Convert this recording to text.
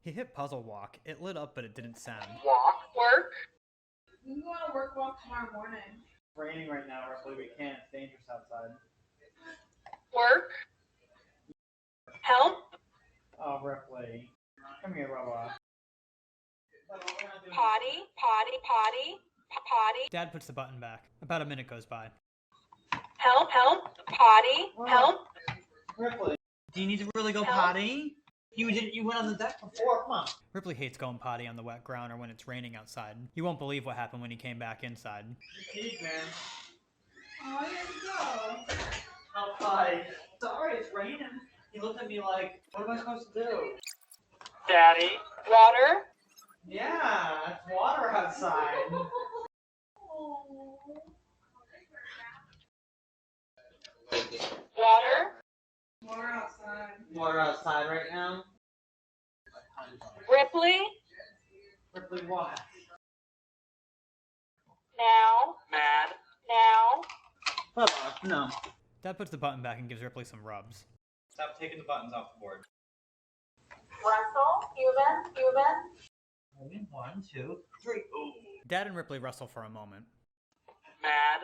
He hit puzzle walk. It lit up, but it didn't sound. Walk. Work. We can go on a work walk tomorrow morning. It's raining right now, Ripley. We can't. It's dangerous outside. Work. Help. Oh, Ripley. Come here, Bubba. Potty. Potty. Potty. Potty. Dad puts the button back. About a minute goes by. Help. Help. Potty. Help. Ripley. Do you need to really go Help. potty? You went on the deck before. Come on. Ripley hates going potty on the wet ground or when it's raining outside. You won't believe what happened when he came back inside. Eat, man. Oh, here we go. Oh, potty. Sorry, it's raining. He looked at me like, what am I supposed to do? Daddy. Water. Yeah, it's water outside. Water. Water outside. Water outside right now? Ripley. Ripley, what? Now. Mad. Now. Bubba, no. Dad puts the button back and gives Ripley some rubs. Stop taking the buttons off the board. Russell. Cuban. One, two, three. Ooh. Dad and Ripley wrestle for a moment. Mad.